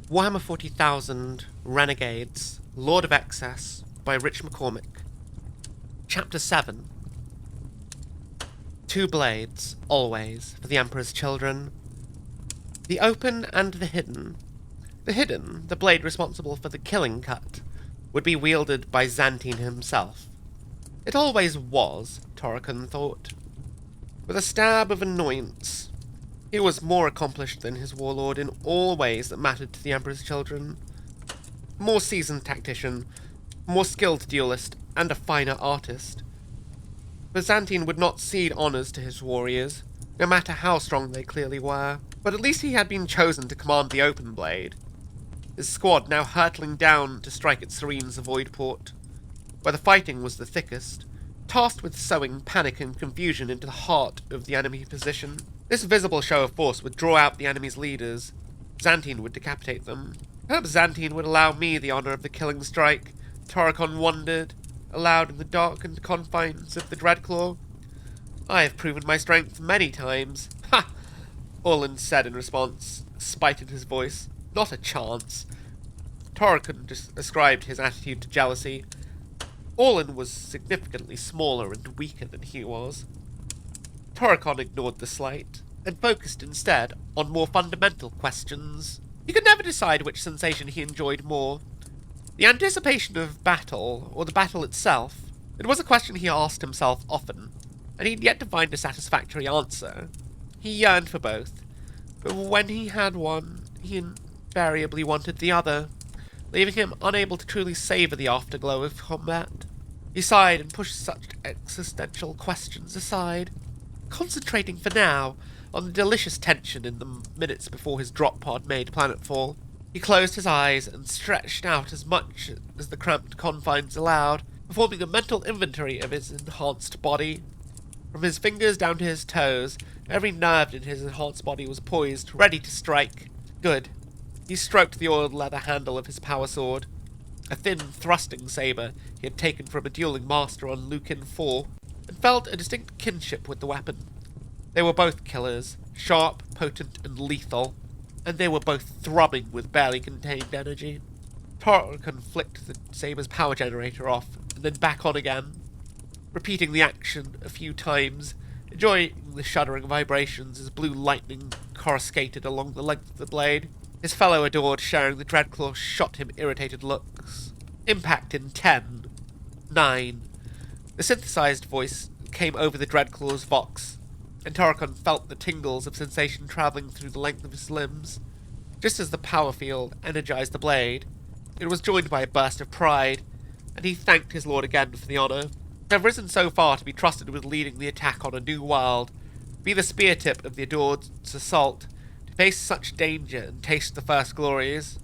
Warhammer 40,000 Renegades, Lord of Excess by Rich McCormick. Chapter 7. Two blades, always, for the Emperor's children. The open and the hidden. The hidden, the blade responsible for the killing cut, would be wielded by Xantine himself. It always was, Torikon thought. With a stab of annoyance, he was more accomplished than his warlord in all ways that mattered to the Emperor's children. More seasoned tactician, more skilled duelist, and a finer artist. But Xantine would not cede honours to his warriors, no matter how strong they clearly were. But at least he had been chosen to command the open blade, his squad now hurtling down to strike at Serene's void port, where the fighting was the thickest, tasked with sowing panic and confusion into the heart of the enemy position. This visible show of force would draw out the enemy's leaders. Xantine would decapitate them. Perhaps Xantine would allow me the honour of the killing strike, Torikon wondered, aloud in the darkened confines of the Dreadclaw. I have proven my strength many times. Ha! Orland said in response, spite in his voice. Not a chance. Torikon ascribed his attitude to jealousy. Orland was significantly smaller and weaker than he was. Torikon ignored the slight, and focused instead on more fundamental questions. He could never decide which sensation he enjoyed more. The anticipation of battle, or the battle itself. It was a question he asked himself often, and he'd yet to find a satisfactory answer. He yearned for both, but when he had one, he invariably wanted the other, leaving him unable to truly savour the afterglow of combat. He sighed and pushed such existential questions aside, concentrating for now on the delicious tension in the minutes before his drop pod made planetfall. He closed his eyes and stretched out as much as the cramped confines allowed, performing a mental inventory of his enhanced body. From his fingers down to his toes, every nerve in his enhanced body was poised, ready to strike. Good. He stroked the oiled leather handle of his power sword, a thin, thrusting saber he had taken from a dueling master on Lucan 4, and felt a distinct kinship with the weapon. They were both killers, sharp, potent, and lethal, and they were both throbbing with barely contained energy. Torikon flicked the saber's power generator off, and then back on again, repeating the action a few times, enjoying the shuddering vibrations as blue lightning coruscated along the length of the blade. His fellow adored sharing the Dreadclaw shot him irritated looks. Impact in 10. 9. The synthesized voice came over the Dreadclaw's vox, and Torikon felt the tingles of sensation travelling through the length of his limbs. Just as the power field energized the blade, it was joined by a burst of pride, and he thanked his lord again for the honour. To have risen so far to be trusted with leading the attack on a new world, be the spear tip of the adored's assault, to face such danger and taste the first glories.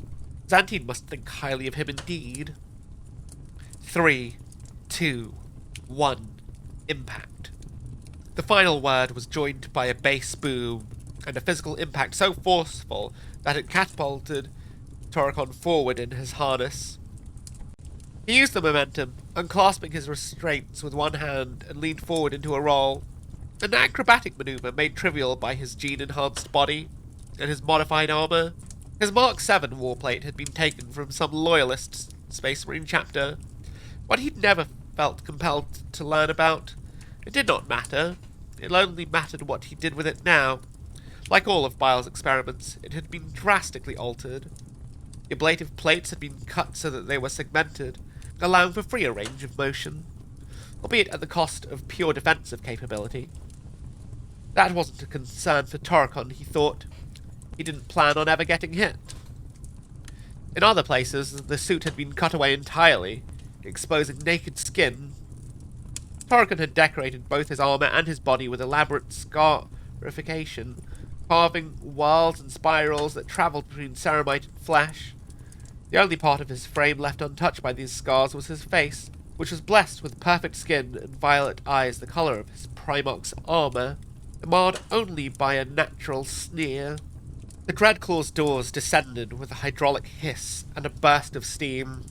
Xantine must think highly of him indeed. 3, 2, 1. Impact. The final word was joined by a bass boom, and a physical impact so forceful that it catapulted Torikon forward in his harness. He used the momentum, unclasping his restraints with one hand, and leaned forward into a roll, an acrobatic maneuver made trivial by his gene-enhanced body and his modified armour. His Mark 7 warplate had been taken from some loyalist Space Marine chapter, what he'd never felt compelled to learn about. It did not matter. It only mattered what he did with it now. Like all of Bile's experiments, it had been drastically altered. The ablative plates had been cut so that they were segmented, allowing for freer range of motion, albeit at the cost of pure defensive capability. That wasn't a concern for Torikon, he thought. He didn't plan on ever getting hit. In other places, the suit had been cut away entirely, exposing naked skin. Torikon had decorated both his armour and his body with elaborate scarification, carving whorls and spirals that travelled between ceramite and flesh. The only part of his frame left untouched by these scars was his face, which was blessed with perfect skin and violet eyes the colour of his Primarch's armour, marred only by a natural sneer. The Dreadclaw's doors descended with a hydraulic hiss and a burst of steam.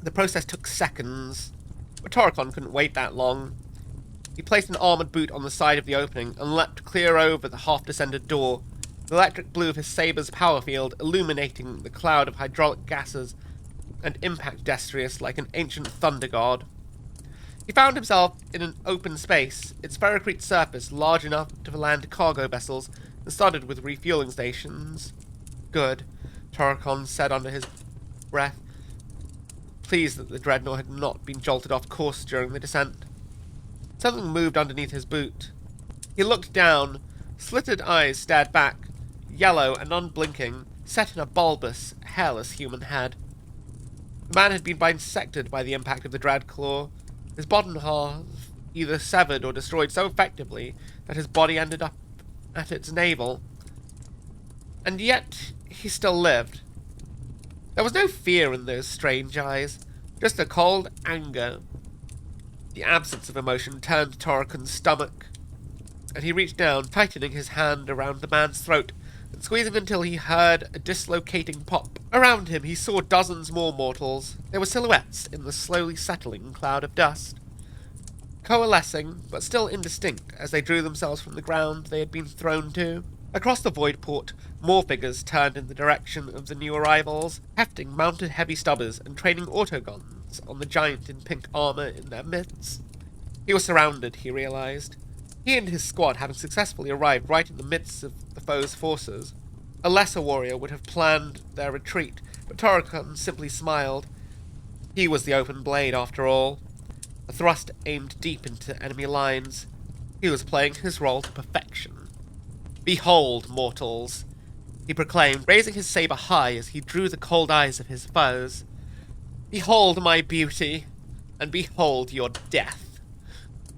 The process took seconds, but Torikon couldn't wait that long. He placed an armoured boot on the side of the opening and leapt clear over the half-descended door, the electric blue of his saber's power field illuminating the cloud of hydraulic gases and impact destrius like an ancient thunder god. He found himself in an open space, its ferrocrete surface large enough to land cargo vessels, and studded with refueling stations. Good, Toricon said under his breath, pleased that the dreadnought had not been jolted off course during the descent. Something moved underneath his boot. He looked down, slitted eyes stared back, yellow and unblinking, set in a bulbous, hairless human head. The man had been bisected by the impact of the Dreadclaw, his bottom half either severed or destroyed so effectively that his body ended up at its navel. And yet he still lived. There was no fear in those strange eyes, just a cold anger. The absence of emotion turned Toricon's stomach, and he reached down, tightening his hand around the man's throat and squeezing until he heard a dislocating pop. Around him he saw dozens more mortals. There were silhouettes in the slowly settling cloud of dust, coalescing, but still indistinct as they drew themselves from the ground they had been thrown to. Across the void port, more figures turned in the direction of the new arrivals, hefting mounted heavy stubbers and training autoguns on the giant in pink armor in their midst. He was surrounded, he realized. He and his squad having successfully arrived right in the midst of the foe's forces. A lesser warrior would have planned their retreat, but Toricon simply smiled. He was the open blade, after all. A thrust aimed deep into enemy lines. He was playing his role to perfection. "Behold, mortals," he proclaimed, raising his saber high as he drew the cold eyes of his foes. "Behold my beauty, and behold your death."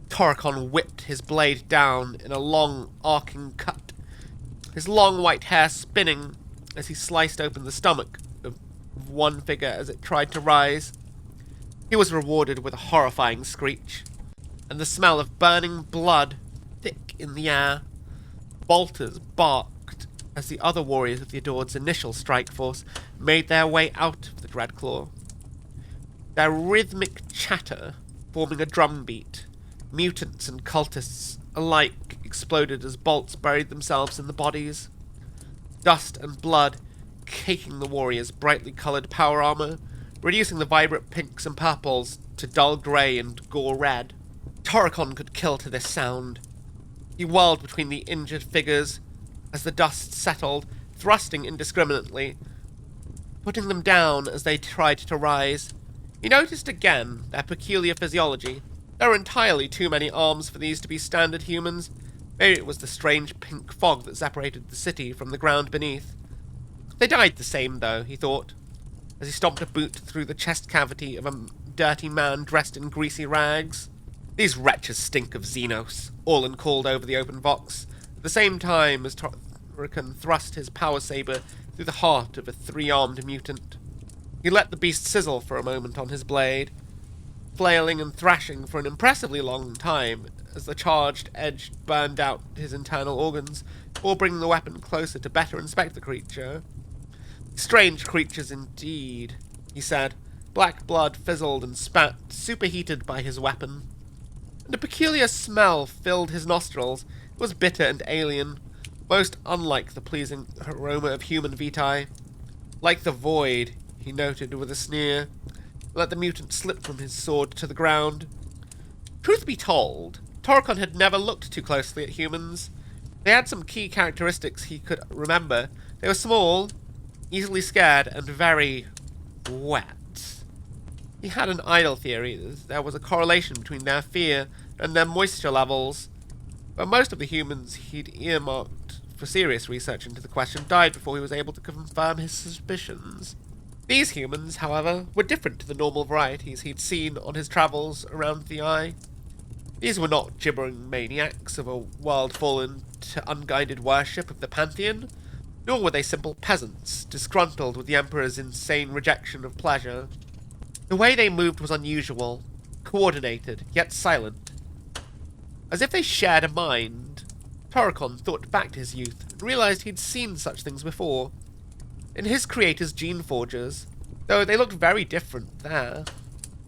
Toricon whipped his blade down in a long, arcing cut, his long white hair spinning as he sliced open the stomach of one figure as it tried to rise. He was rewarded with a horrifying screech, and the smell of burning blood thick in the air. Bolters barked as the other warriors of the Adored's initial strike force made their way out of the Dreadclaw. Their rhythmic chatter forming a drumbeat. Mutants and cultists alike exploded as bolts buried themselves in the bodies. Dust and blood caking the warriors' brightly coloured power armour, reducing the vibrant pinks and purples to dull grey and gore red. Toricon could kill to this sound. He whirled between the injured figures as the dust settled, thrusting indiscriminately, putting them down as they tried to rise. He noticed again their peculiar physiology. There were entirely too many arms for these to be standard humans. Maybe it was the strange pink fog that separated the city from the ground beneath. They died the same, though, he thought, as he stomped a boot through the chest cavity of a dirty man dressed in greasy rags. These wretches stink of Xenos, Orlan called over the open vox, at the same time as Toricon thrust his power saber through the heart of a three-armed mutant. He let the beast sizzle for a moment on his blade, flailing and thrashing for an impressively long time as the charged edge burned out his internal organs, or bringing the weapon closer to better inspect the creature. "Strange creatures indeed," he said. Black blood fizzled and spat, superheated by his weapon. And a peculiar smell filled his nostrils. It was bitter and alien, most unlike the pleasing aroma of human vitae. "Like the void," he noted with a sneer, let the mutant slip from his sword to the ground. Truth be told, Toricon had never looked too closely at humans. They had some key characteristics he could remember. They were small, easily scared, and very wet. He had an idle theory that there was a correlation between their fear and their moisture levels, but most of the humans he'd earmarked for serious research into the question died before he was able to confirm his suspicions. These humans, however, were different to the normal varieties he'd seen on his travels around the Eye. These were not gibbering maniacs of a world fallen to unguided worship of the Pantheon, nor were they simple peasants, disgruntled with the Emperor's insane rejection of pleasure. The way they moved was unusual, coordinated, yet silent. As if they shared a mind. Toricon thought back to his youth and realized he'd seen such things before. In his creator's gene forgers, though they looked very different there.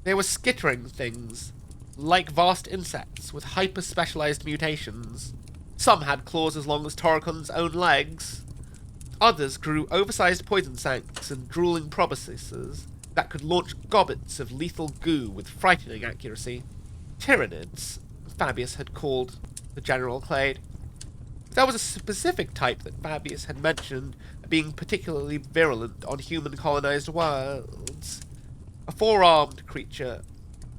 They were skittering things, like vast insects with hyper-specialized mutations. Some had claws as long as Toricon's own legs. Others grew oversized poison sacs and drooling proboscises that could launch gobbets of lethal goo with frightening accuracy. Tyranids, Fabius had called the general clade. There was a specific type that Fabius had mentioned being particularly virulent on human-colonized worlds. A four-armed creature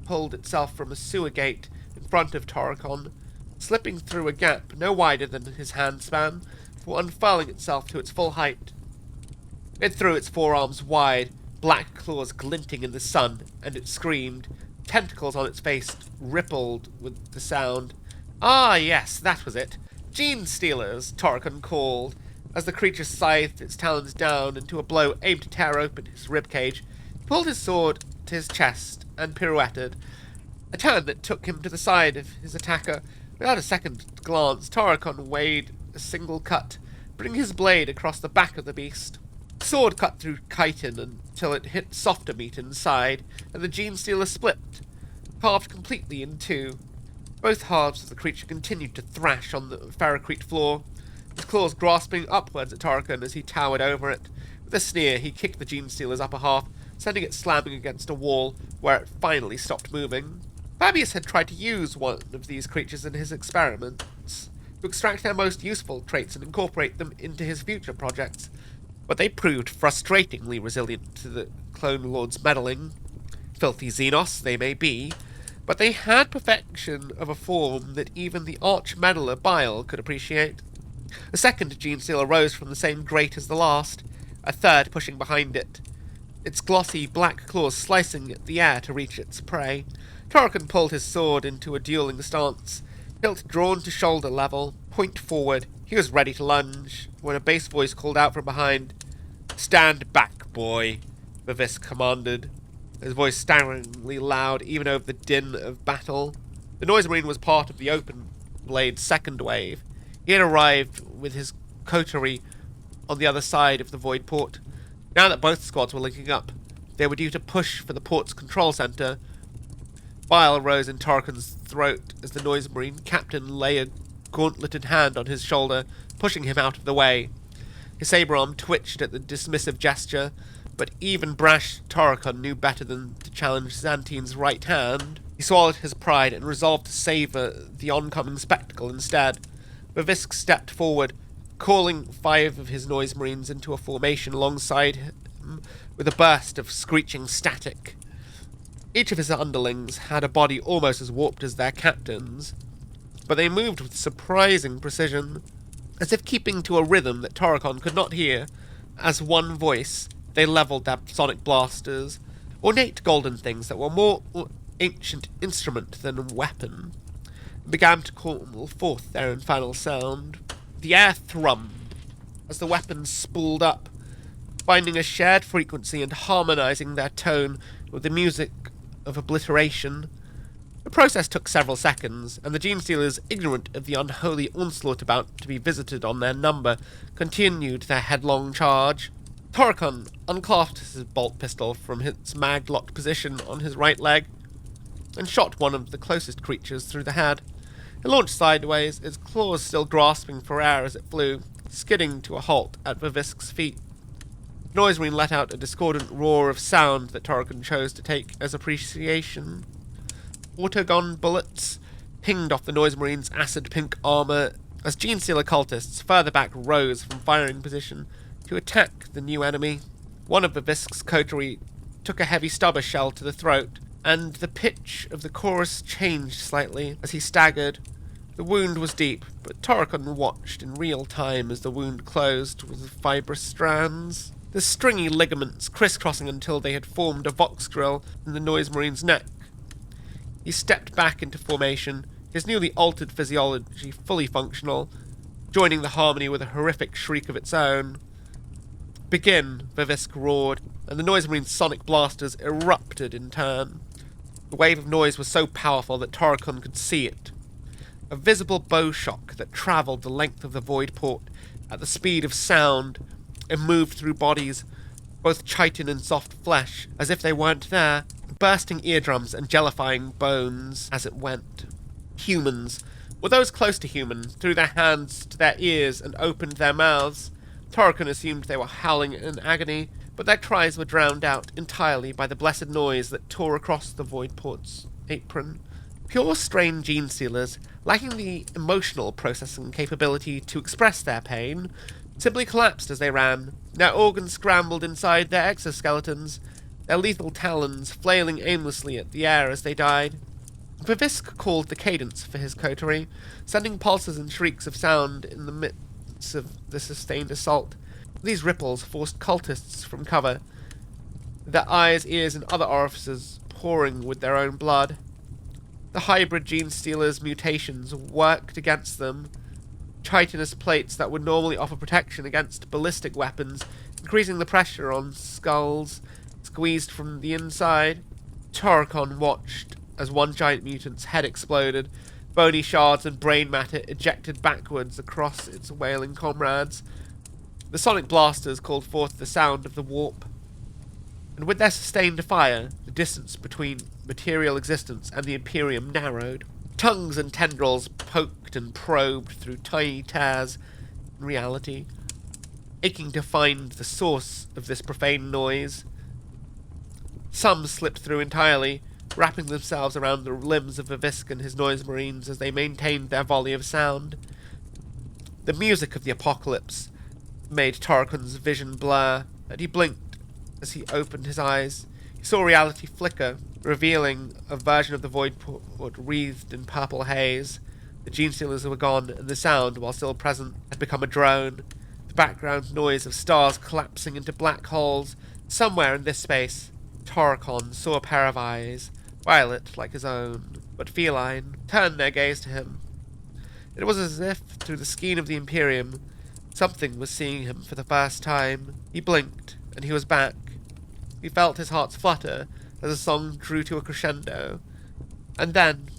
pulled itself from a sewer gate in front of Toricon, slipping through a gap no wider than his handspan, before unfurling itself to its full height. It threw its forearms wide, black claws glinting in the sun, and it screamed. Tentacles on its face rippled with the sound. Ah, yes, that was it. Gene Stealers, Toricon called, as the creature scythed its talons down into a blow aimed to tear open his ribcage. He pulled his sword to his chest and pirouetted, a turn that took him to the side of his attacker. Without a second glance, Toricon weighed a single cut, bringing his blade across the back of the beast. The sword cut through chitin until it hit softer meat inside, and the Gene Stealer split, carved completely in two. Both halves of the creature continued to thrash on the ferrocrete floor, his claws grasping upwards at Toricon as he towered over it. With a sneer, he kicked the Gene Stealer's upper half, sending it slamming against a wall, where it finally stopped moving. Fabius had tried to use one of these creatures in his experiments, to extract their most useful traits and incorporate them into his future projects, but they proved frustratingly resilient to the Clone Lord's meddling. Filthy Xenos they may be, but they had perfection of a form that even the arch-meddler Bile could appreciate. A second Gene Stealer rose from the same grate as the last, a third pushing behind it, its glossy black claws slicing at the air to reach its prey. Toricon pulled his sword into a dueling stance, hilt drawn to shoulder level, point forward. He was ready to lunge, when a bass voice called out from behind. "Stand back, boy," Vivisk commanded, his voice staggeringly loud even over the din of battle. The Noise Marine was part of the Open Blade's second wave. He had arrived with his coterie on the other side of the Void Port. Now that both squads were linking up, they were due to push for the port's control center. Bile rose in Toricon's throat as the Noise Marine captain lay a gauntleted hand on his shoulder, pushing him out of the way. His saber arm twitched at the dismissive gesture, but even brash Toricon knew better than to challenge Xantine's right hand. He swallowed his pride and resolved to savour the oncoming spectacle instead. Vivisk stepped forward, calling 5 of his Noise Marines into a formation alongside him with a burst of screeching static. Each of his underlings had a body almost as warped as their captain's, but they moved with surprising precision, as if keeping to a rhythm that Toricon could not hear. As one voice, they levelled their sonic blasters, ornate golden things that were more ancient instrument than weapon, and began to call forth their infernal sound. The air thrummed as the weapons spooled up, finding a shared frequency and harmonizing their tone with the music of obliteration. The process took several seconds, and the Gene Stealers, ignorant of the unholy onslaught about to be visited on their number, continued their headlong charge. Toricon unclasped his bolt pistol from its mag-locked position on his right leg, and shot one of the closest creatures through the head. It launched sideways, its claws still grasping for air as it flew, skidding to a halt at Vivisk's feet. The Noise Marine let out a discordant roar of sound that Toricon chose to take as appreciation. Autogon bullets pinged off the Noise Marine's acid-pink armour as Gene Stealer cultists further back rose from firing position to attack the new enemy. One of Vivisk's coterie took a heavy stubber shell to the throat, and the pitch of the chorus changed slightly as he staggered. The wound was deep, but Toricon watched in real time as the wound closed with fibrous strands, the stringy ligaments crisscrossing until they had formed a vox grill in the Noise Marine's neck. He stepped back into formation, his newly altered physiology fully functional, joining the harmony with a horrific shriek of its own. "Begin," Vivisk roared, and the Noise Marine's sonic blasters erupted in turn. The wave of noise was so powerful that Toricon could see it. A visible bow shock that travelled the length of the Void Port at the speed of sound and moved through bodies, both chitin and soft flesh, as if they weren't there, bursting eardrums and jellifying bones as it went. Humans, or those close to human, threw their hands to their ears and opened their mouths. Torrican assumed they were howling in agony, but their cries were drowned out entirely by the blessed noise that tore across the Voidport's apron. Pure strain gene stealers, lacking the emotional processing capability to express their pain, simply collapsed as they ran, their organs scrambled inside their exoskeletons, their lethal talons flailing aimlessly at the air as they died. Vivisk called the cadence for his coterie, sending pulses and shrieks of sound in the midst of the sustained assault. These ripples forced cultists from cover, their eyes, ears, and other orifices pouring with their own blood. The hybrid gene stealers' mutations worked against them, chitinous plates that would normally offer protection against ballistic weapons, increasing the pressure on skulls squeezed from the inside. Torrican watched as one giant mutant's head exploded, bony shards and brain matter ejected backwards across its wailing comrades. The sonic blasters called forth the sound of the warp, and with their sustained fire, the distance between material existence and the Imperium narrowed. Tongues and tendrils poked and probed through tiny tears in reality, aching to find the source of this profane noise. Some slipped through entirely, wrapping themselves around the limbs of Vivisk and his noise marines as they maintained their volley of sound. The music of the apocalypse made Torrican's vision blur, and he blinked as he opened his eyes. He saw reality flicker, revealing a version of the Voidport wreathed in purple haze. The gene stealers were gone, and the sound, while still present, had become a drone. The background noise of stars collapsing into black holes. Somewhere in this space, Torrican saw a pair of eyes, violet like his own, but feline, turn their gaze to him. It was as if, through the skein of the Imperium, something was seeing him for the first time. He blinked, and he was back. He felt his heart flutter as the song drew to a crescendo. And then,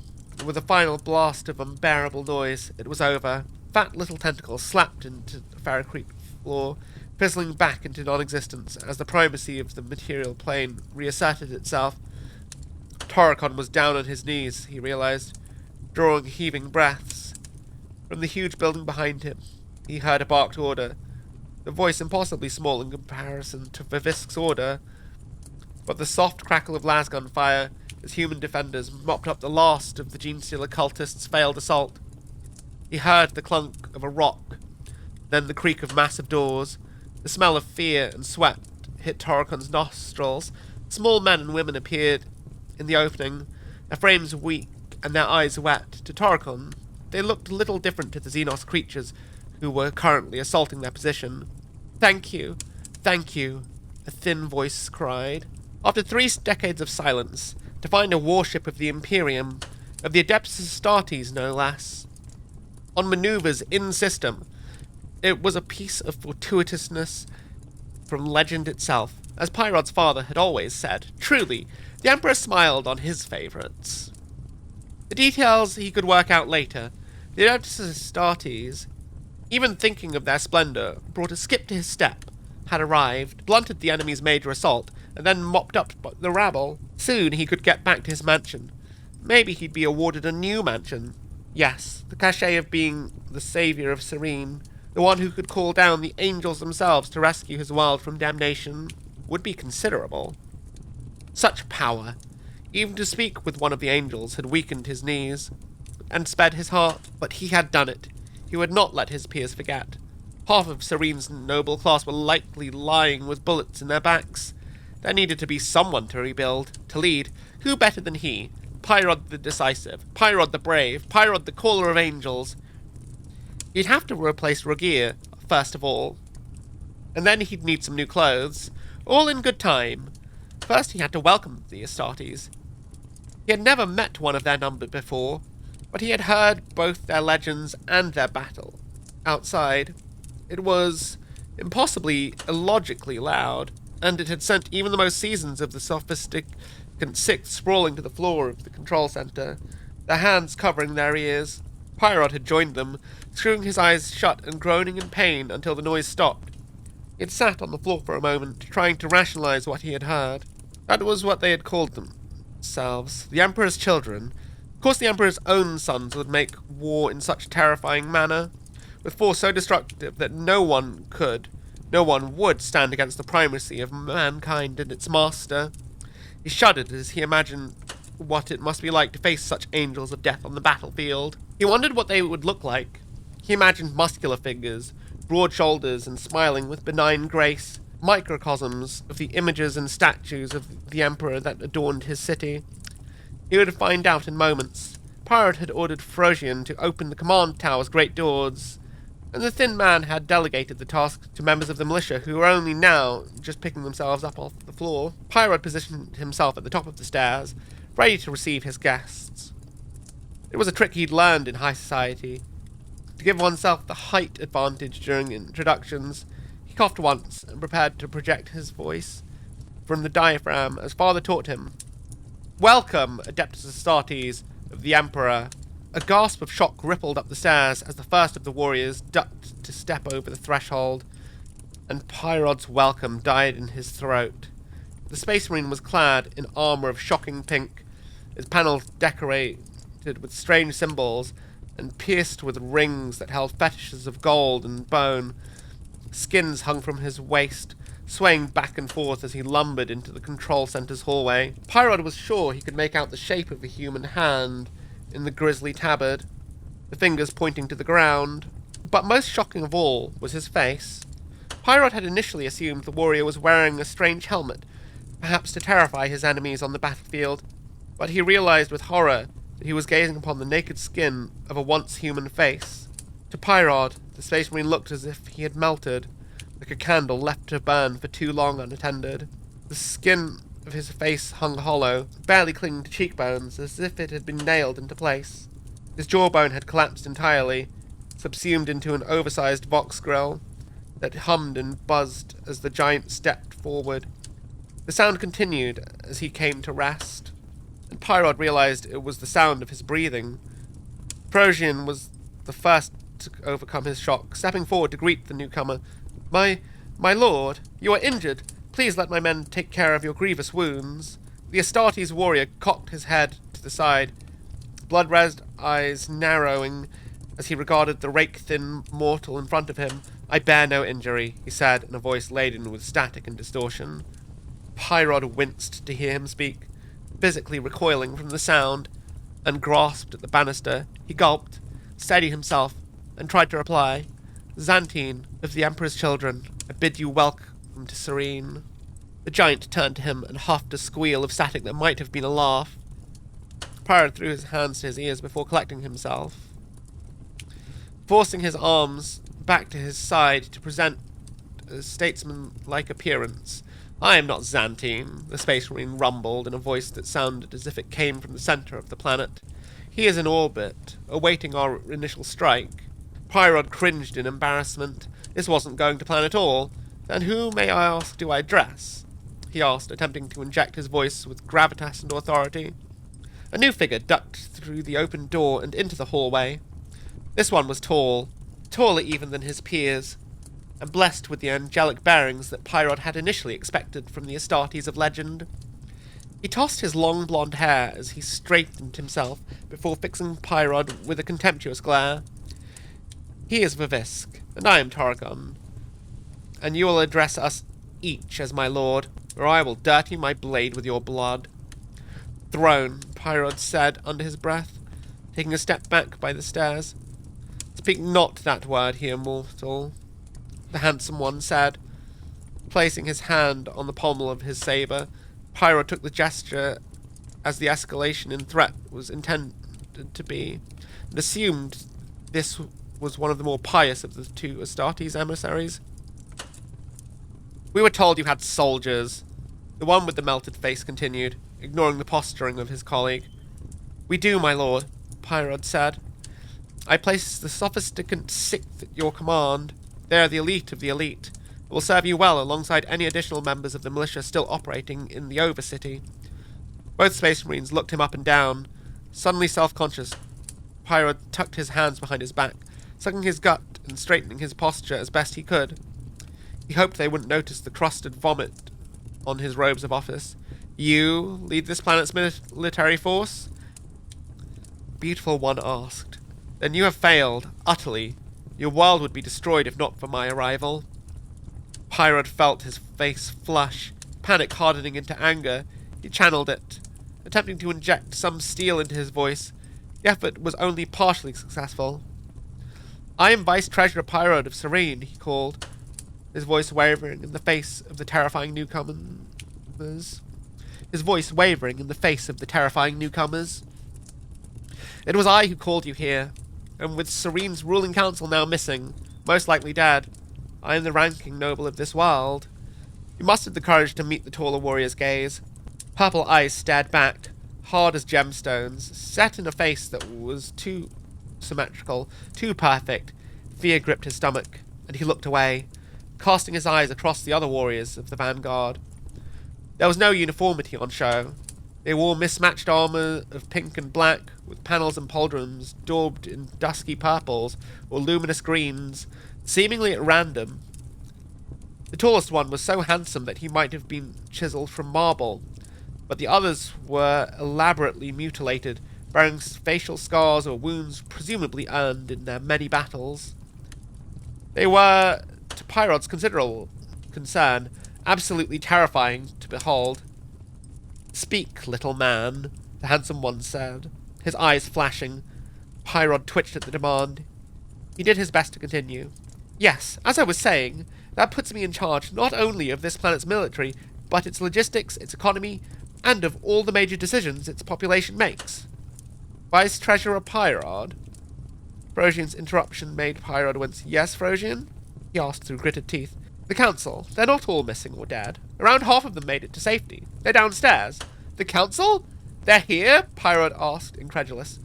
with a final blast of unbearable noise, it was over. Fat little tentacles slapped into the ferrocrete floor, fizzling back into non-existence as the primacy of the material plane reasserted itself. Torrican was down on his knees, he realized, drawing heaving breaths. From the huge building behind him, he heard a barked order, the voice impossibly small in comparison to Vivisk's order, but the soft crackle of lasgun fire as human defenders mopped up the last of the Genestealer cultists' failed assault. He heard the clunk of a rock, then the creak of massive doors. The smell of fear and sweat hit Torrican's nostrils. Small men and women appeared in the opening, their frames weak and their eyes wet. To Torrican, they looked little different to the Xenos creatures who were currently assaulting their position. "Thank you, thank you," a thin voice cried. After 3 decades of silence, to find a warship of the Imperium, of the Adeptus Astartes no less, on maneuvers in system, it was a piece of fortuitousness from legend itself. As Pyrod's father had always said, truly, the Emperor smiled on his favourites. The details he could work out later. The Adeptus Astartes, even thinking of their splendour, brought a skip to his step, had arrived, blunted the enemy's major assault, and then mopped up the rabble. Soon he could get back to his mansion. Maybe he'd be awarded a new mansion. Yes, the cachet of being the saviour of Serene, the one who could call down the angels themselves to rescue his world from damnation, would be considerable. Such power, even to speak with one of the angels, had weakened his knees and sped his heart, but he had done it. He would not let his peers forget. Half of Serene's noble class were likely lying with bullets in their backs. There needed to be someone to rebuild, to lead. Who better than he? Pyrod the decisive, Pyrod the brave, Pyrod the caller of angels. He'd have to replace Rogier, first of all. And then he'd need some new clothes. All in good time. First he had to welcome the Astartes. He had never met one of their number before, but he had heard both their legends and their battle. Outside, it was impossibly illogically loud, and it had sent even the most seasoned of the sophisticate Sixth sprawling to the floor of the control center, their hands covering their ears. Pyrod had joined them, screwing his eyes shut and groaning in pain until the noise stopped. He had sat on the floor for a moment, trying to rationalize what he had heard. That was what they had called themselves, the Emperor's children. Of course the Emperor's own sons would make war in such terrifying manner, with force so destructive that no one could, No one would stand against the primacy of mankind and its master. He shuddered as he imagined what it must be like to face such angels of death on the battlefield. He wondered what they would look like. He imagined muscular figures, broad shoulders and smiling with benign grace, microcosms of the images and statues of the Emperor that adorned his city. He would find out in moments. Pyrrhod had ordered Frosian to open the command tower's great doors, and the thin man had delegated the task to members of the militia who were only now just picking themselves up off the floor. Pyrrhod positioned himself at the top of the stairs, ready to receive his guests. It was a trick he'd learned in high society. To give oneself the height advantage during introductions, he coughed once and prepared to project his voice from the diaphragm as father taught him. "Welcome, Adeptus Astartes of the Emperor." A gasp of shock rippled up the stairs as the first of the warriors ducked to step over the threshold, and Pyrrhod's welcome died in his throat. The Space Marine was clad in armor of shocking pink, his panels decorated with strange symbols and pierced with rings that held fetishes of gold and bone. Skins hung from his waist, swaying back and forth as he lumbered into the control center's hallway. Pyrrhod was sure he could make out the shape of a human hand in the grisly tabard, the fingers pointing to the ground. But most shocking of all was his face. Pyrrhod had initially assumed the warrior was wearing a strange helmet, perhaps to terrify his enemies on the battlefield, but he realized with horror that he was gazing upon the naked skin of a once human face. To Pyrrhod, the Space Marine looked as if he had melted, like a candle left to burn for too long unattended. The skin of his face hung hollow, barely clinging to cheekbones, as if it had been nailed into place. His jawbone had collapsed entirely, subsumed into an oversized box grill that hummed and buzzed as the giant stepped forward. The sound continued as he came to rest, and Pyrrhod realized it was the sound of his breathing. Frosian was the first to overcome his shock, stepping forward to greet the newcomer. My lord, you are injured. Please let my men take care of your grievous wounds." The Astartes warrior cocked his head to the side, blood-red eyes narrowing as he regarded the rake-thin mortal in front of him. "I bear no injury," he said in a voice laden with static and distortion. Pyrrhod winced to hear him speak, physically recoiling from the sound, and grasped at the banister. He gulped, steadied himself, and tried to reply. "Xantine, of the Emperor's children, I bid you welcome to Serene." The giant turned to him and huffed a squeal of static that might have been a laugh. Pyrrhod threw his hands to his ears before collecting himself, forcing his arms back to his side to present a statesman-like appearance. "I am not Xantine," the Space Marine rumbled in a voice that sounded as if it came from the center of the planet. "He is in orbit, awaiting our initial strike." Pyrrhod cringed in embarrassment. This wasn't going to plan at all. "Then who, may I ask, do I address?" he asked, attempting to inject his voice with gravitas and authority. A new figure ducked through the open door and into the hallway. This one was tall, taller even than his peers, and blessed with the angelic bearings that Pyrrhod had initially expected from the Astartes of legend. He tossed his long blonde hair as he straightened himself before fixing Pyrrhod with a contemptuous glare. "He is Vivisk, and I am Torgon, and you will address us each as my lord, or I will dirty my blade with your blood." "Throne," Pyrrhod said under his breath, taking a step back by the stairs. "Speak not that word here, mortal," the handsome one said, placing his hand on the pommel of his saber. Pyrrhod took the gesture as the escalation in threat was intended to be, and assumed this was one of the more pious of the two Astartes emissaries. "We were told you had soldiers," the one with the melted face continued, ignoring the posturing of his colleague. "We do, my lord," Pyrrhod said. "I place the sophisticant sixth at your command. They are the elite of the elite. It will serve you well alongside any additional members of the militia still operating in the Overcity." Both Space Marines looked him up and down. Suddenly self-conscious, Pyrrhod tucked his hands behind his back, sucking his gut and straightening his posture as best he could. He hoped they wouldn't notice the crusted vomit on his robes of office. "You lead this planet's military force?" Beautiful One asked. "Then you have failed, utterly. Your world would be destroyed if not for my arrival." Pyrod felt his face flush, panic hardening into anger. He channeled it, attempting to inject some steel into his voice. The effort was only partially successful. "I am Vice Treasurer Pyrod of Serene," he called, his voice wavering in the face of the terrifying newcomers. "It was I who called you here, and with Serene's ruling council now missing, most likely dead, I am the ranking noble of this world." He mustered the courage to meet the taller warrior's gaze. Purple eyes stared back, hard as gemstones, set in a face that was too symmetrical, too perfect. Fear gripped his stomach, and he looked away, casting his eyes across the other warriors of the vanguard. There was no uniformity on show. They wore mismatched armor of pink and black, with panels and pauldrons daubed in dusky purples or luminous greens, seemingly at random. The tallest one was so handsome that he might have been chiseled from marble, but the others were elaborately mutilated, bearing facial scars or wounds presumably earned in their many battles. They were, to Pyrod's considerable concern, absolutely terrifying to behold. "Speak, little man," the handsome one said, his eyes flashing. Pyrod twitched at the demand. He did his best to continue. "Yes, as I was saying, that puts me in charge not only of this planet's military, but its logistics, its economy, and of all the major decisions its population makes." "Vice Treasurer Pyrod?" Frosian's interruption made Pyrod wince. "Yes, Frosian?" he asked through gritted teeth. "The council. They're not all missing or dead. Around half of them made it to safety. They're downstairs." "The council? They're here?" Pyrod asked, incredulous.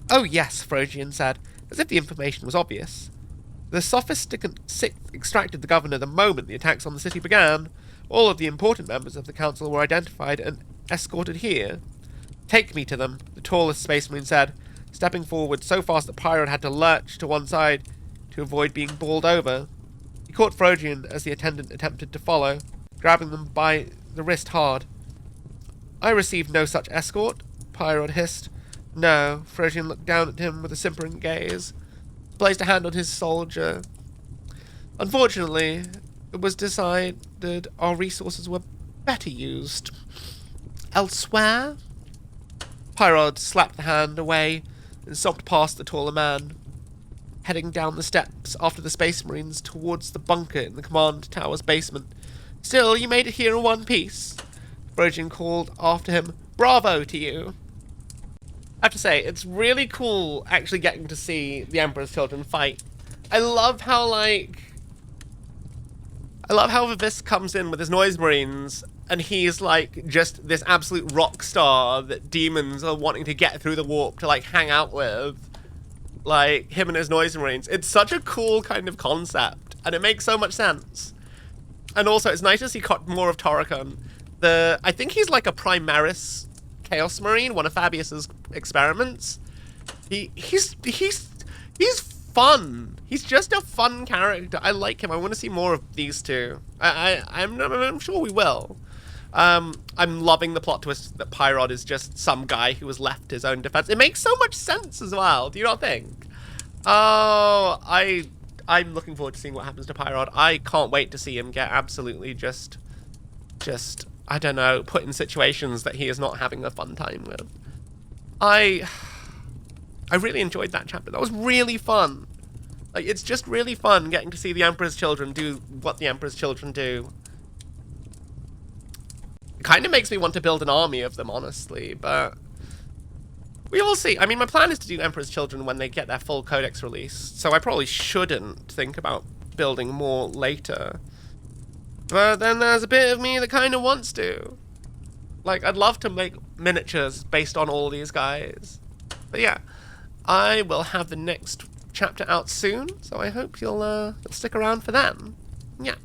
"Oh yes," Frosian said, as if the information was obvious. "The sophisticant sixth extracted the governor the moment the attacks on the city began. All of the important members of the council were identified and escorted here." "Take me to them," the tallest space marine said, stepping forward so fast that Pyrod had to lurch to one side to avoid being bowled over. He caught Frosian as the attendant attempted to follow, grabbing them by the wrist hard. "I received no such escort," Pyrod hissed. "No." Frosian looked down at him with a simpering gaze, placed a hand on his soldier. "Unfortunately, it was decided our resources were better used elsewhere." Pyrod slapped the hand away and stomped past the taller man, heading down the steps after the space marines towards the bunker in the command tower's basement. "Still, you made it here in one piece," Frosian called after him. "Bravo to you." I have to say, it's really cool actually getting to see the Emperor's children fight. I love how Vivis comes in with his noise marines, and he's like just this absolute rock star that demons are wanting to get through the warp to like hang out with. Like him and his noise marines. It's such a cool kind of concept, and it makes so much sense. And also, it's nice to see more of Toricon. I think he's like a Primaris Chaos Marine, one of Fabius's experiments. He's fun. He's just a fun character. I like him. I want to see more of these two. I'm sure we will. I'm loving the plot twist that Pyrod is just some guy who was left his own defense. It makes so much sense as well. Do you not think? Oh, I'm looking forward to seeing what happens to Pyrod. I can't wait to see him get absolutely just I don't know, put in situations that he is not having a fun time with. I really enjoyed that chapter. That was really fun. Like, it's just really fun getting to see the Emperor's children do what the Emperor's children do. It kind of makes me want to build an army of them, honestly, but we will see. I mean, my plan is to do Emperor's children when they get their full codex released, so I probably shouldn't think about building more later. But then there's a bit of me that kind of wants to. Like, I'd love to make miniatures based on all these guys. But yeah, I will have the next chapter out soon, so I hope you'll stick around for that. Yeah.